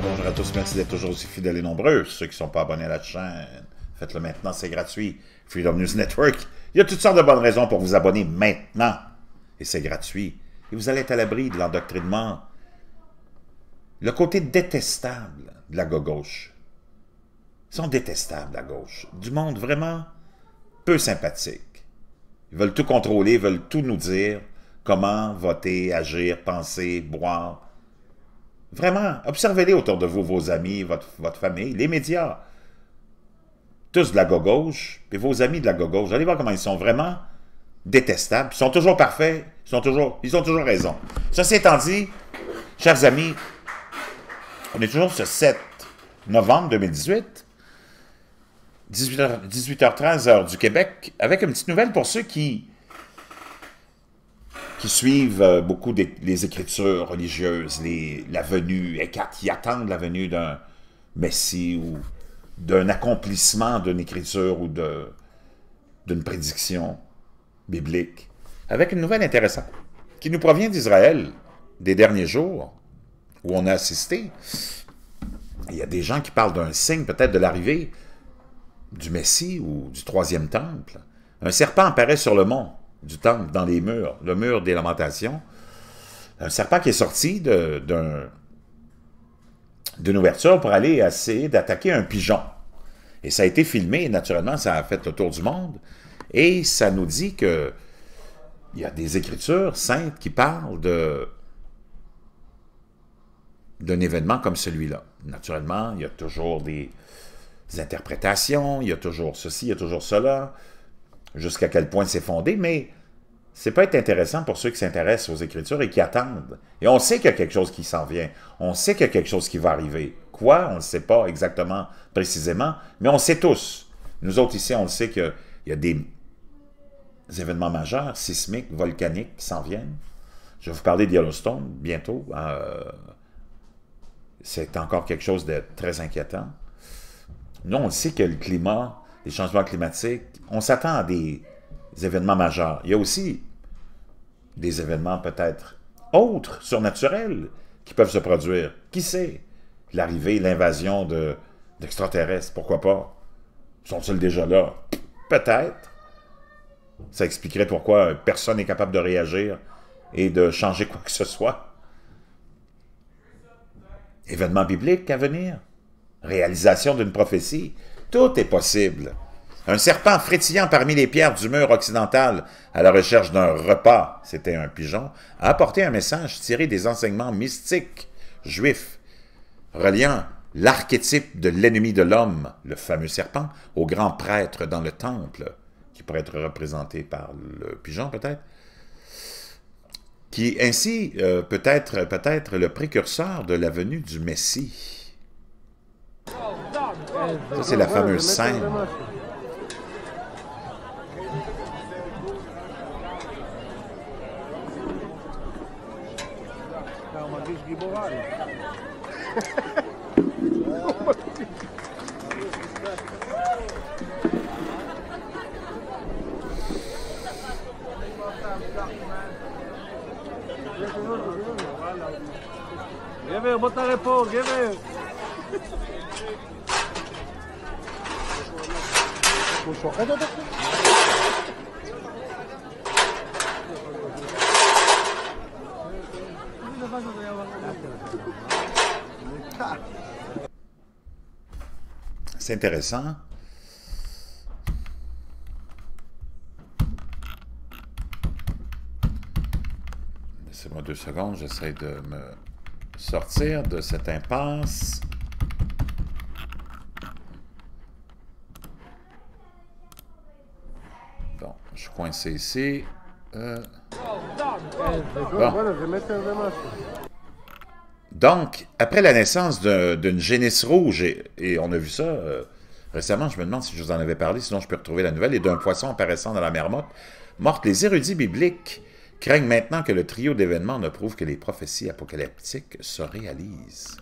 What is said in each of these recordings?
bonjour à tous, merci d'être toujours aussi fidèles et nombreux. Ceux qui ne sont pas abonnés à la chaîne, faites-le maintenant, c'est gratuit. Freedom News Network, il y a toutes sortes de bonnes raisons pour vous abonner maintenant. Et c'est gratuit. Et vous allez être à l'abri de l'endoctrinement. Le côté détestable de la gauche. Ils sont détestables, la gauche. Du monde vraiment peu sympathique. Ils veulent tout contrôler, ils veulent tout nous dire. Comment voter, agir, penser, boire. Vraiment, observez-les autour de vous, vos amis, votre famille, les médias. Tous de la gauche, puis vos amis de la gauche. Allez voir comment ils sont vraiment détestables. Ils sont toujours parfaits, ils ont toujours raison. Ceci étant dit, chers amis, on est toujours ce 7 novembre 2018, 18h13, heure du Québec, avec une petite nouvelle pour ceux qui suivent beaucoup les écritures religieuses, la venue, et qui attendent la venue d'un Messie ou d'un accomplissement d'une écriture ou d'une prédiction biblique, avec une nouvelle intéressante qui nous provient d'Israël des derniers jours, où on a assisté. Il y a des gens qui parlent d'un signe peut-être de l'arrivée du Messie ou du troisième temple. Un serpent apparaît sur le mont du temple, dans les murs, le mur des lamentations. Un serpent qui est sorti d'une ouverture pour aller essayer d'attaquer un pigeon. Et ça a été filmé, et naturellement, ça a fait le tour du monde. Et ça nous dit que il y a des écritures saintes qui parlent d'un événement comme celui-là. Naturellement, il y a toujours des interprétations, il y a toujours ceci, il y a toujours cela, jusqu'à quel point c'est fondé, mais c'est peut être intéressant pour ceux qui s'intéressent aux Écritures et qui attendent. Et on sait qu'il y a quelque chose qui s'en vient. On sait qu'il y a quelque chose qui va arriver. Quoi? On ne sait pas exactement, précisément, mais on sait tous. Nous autres ici, on le sait qu'il y a des événements majeurs, sismiques, volcaniques qui s'en viennent. Je vais vous parler de Yellowstone bientôt. C'est encore quelque chose de très inquiétant. Nous, on sait que le climat, les changements climatiques, on s'attend à des événements majeurs. Il y a aussi des événements peut-être autres, surnaturels, qui peuvent se produire. Qui sait? L'arrivée, l'invasion d'extraterrestres, pourquoi pas? Sont-ils déjà là? Peut-être. Ça expliquerait pourquoi personne n'est capable de réagir et de changer quoi que ce soit. Événements bibliques à venir? Réalisation d'une prophétie? Tout est possible. Un serpent frétillant parmi les pierres du mur occidental à la recherche d'un repas, c'était un pigeon, a apporté un message tiré des enseignements mystiques juifs, reliant l'archétype de l'ennemi de l'homme, le fameux serpent, au grand prêtre dans le temple, qui pourrait être représenté par le pigeon peut-être, qui ainsi peut être le précurseur de la venue du Messie. Ça, c'est la fameuse scène. גבר, בוא תראה פה, גבר. הוא שוחט אותך? C'est intéressant. Laissez-moi 2 secondes, j'essaie de me sortir de cette impasse. Bon, je suis coincé ici. Bon. Donc, après la naissance d'une génisse rouge, et on a vu ça récemment, je me demande si je vous en avais parlé, sinon je peux retrouver la nouvelle, et d'un poisson apparaissant dans la mer morte, les érudits bibliques craignent maintenant que le trio d'événements ne prouve que les prophéties apocalyptiques se réalisent.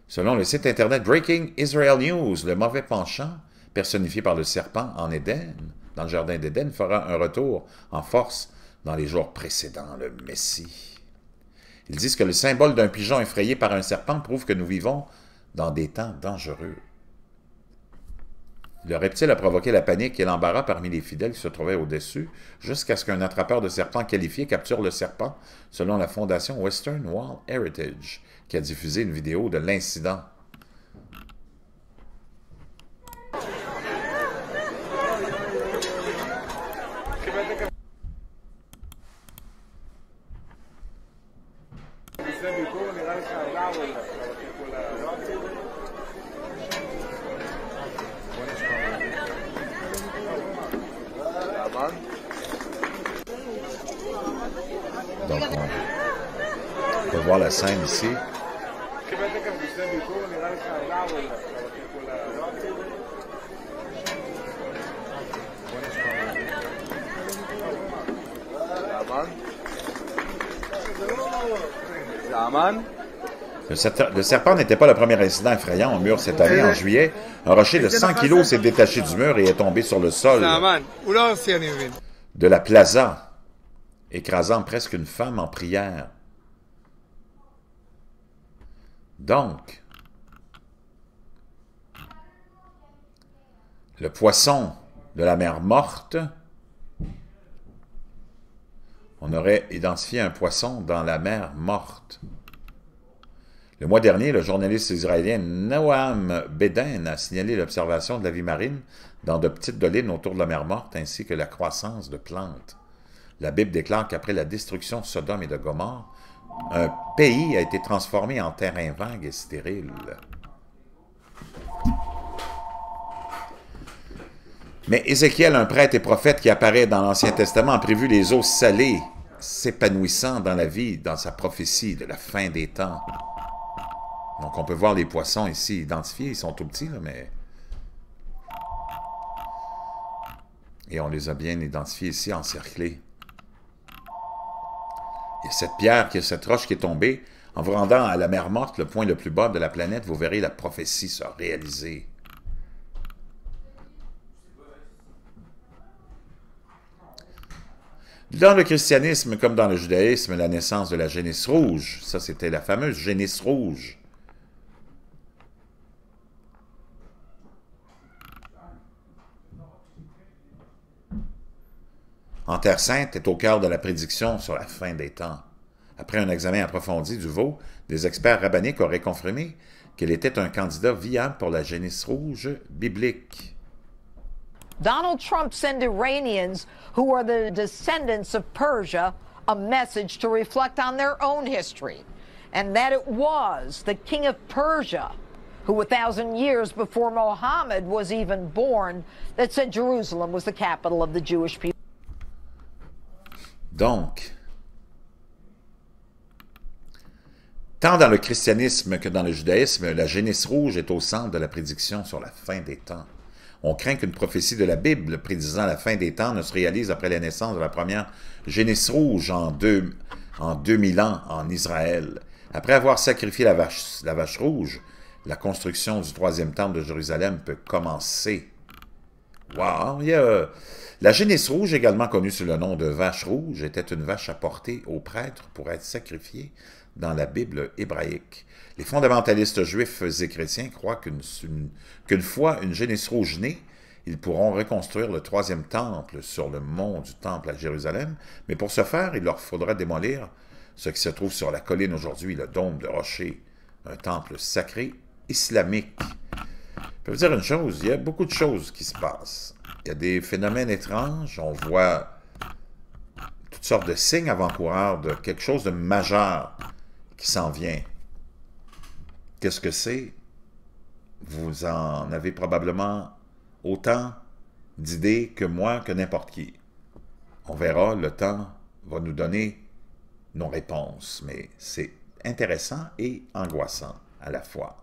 Selon le site internet Breaking Israel News, le mauvais penchant, personnifié par le serpent en Éden, dans le jardin d'Éden, fera un retour en force dans les jours précédant le Messie. Ils disent que le symbole d'un pigeon effrayé par un serpent prouve que nous vivons dans des temps dangereux. Le reptile a provoqué la panique et l'embarras parmi les fidèles qui se trouvaient au-dessus, jusqu'à ce qu'un attrapeur de serpents qualifié capture le serpent, selon la fondation Western Wall Heritage, qui a diffusé une vidéo de l'incident. Donc, on peut voir la scène ici. Le serpent n'était pas le premier incident effrayant au mur cette année. En juillet, un rocher de 100 kilos s'est détaché du mur et est tombé sur le sol de la plaza, écrasant presque une femme en prière. Donc, le poisson de la mer morte, on aurait identifié un poisson dans la mer morte. Le mois dernier, le journaliste israélien Noam Beden a signalé l'observation de la vie marine dans de petites dolines autour de la mer morte, ainsi que la croissance de plantes. La Bible déclare qu'après la destruction de Sodome et de Gomorrhe, un pays a été transformé en terrain vague et stérile. Mais Ézéchiel, un prêtre et prophète qui apparaît dans l'Ancien Testament, a prévu les eaux salées s'épanouissant dans la vie, dans sa prophétie de la fin des temps. Donc, on peut voir les poissons ici identifiés. Ils sont tout petits, là, mais... Et on les a bien identifiés ici, encerclés. Et cette pierre, cette roche qui est tombée, en vous rendant à la mer morte, le point le plus bas de la planète, vous verrez la prophétie se réaliser. Dans le christianisme, comme dans le judaïsme, la naissance de la génisse rouge, ça c'était la fameuse génisse rouge. En Terre Sainte est au cœur de la prédiction sur la fin des temps. Après un examen approfondi du veau, des experts rabbiniques auraient confirmé qu'il était un candidat viable pour la génisse rouge biblique. Donald Trump sent Iranians who are the descendants of Persia a message to reflect on their own history, and that it was the king of Persia who 1,000 years before Muhammad was even born, that said Jerusalem was the capital of the Jewish people. Donc, tant dans le christianisme que dans le judaïsme, la génisse rouge est au centre de la prédiction sur la fin des temps. On craint qu'une prophétie de la Bible prédisant la fin des temps ne se réalise après la naissance de la première génisse rouge en 2000 ans en Israël. Après avoir sacrifié la vache rouge, la construction du troisième temple de Jérusalem peut commencer. Wow! La génisse rouge, également connue sous le nom de vache rouge, était une vache apportée aux prêtres pour être sacrifiée dans la Bible hébraïque. Les fondamentalistes juifs et chrétiens croient qu'une fois une génisse rouge née, ils pourront reconstruire le troisième temple sur le mont du temple à Jérusalem, mais pour ce faire, il leur faudra démolir ce qui se trouve sur la colline aujourd'hui, le dôme de rocher, un temple sacré islamique. Je peux vous dire une chose, il y a beaucoup de choses qui se passent. Il y a des phénomènes étranges, on voit toutes sortes de signes avant-coureurs de quelque chose de majeur qui s'en vient. Qu'est-ce que c'est? Vous en avez probablement autant d'idées que moi, que n'importe qui. On verra, le temps va nous donner nos réponses, mais c'est intéressant et angoissant à la fois.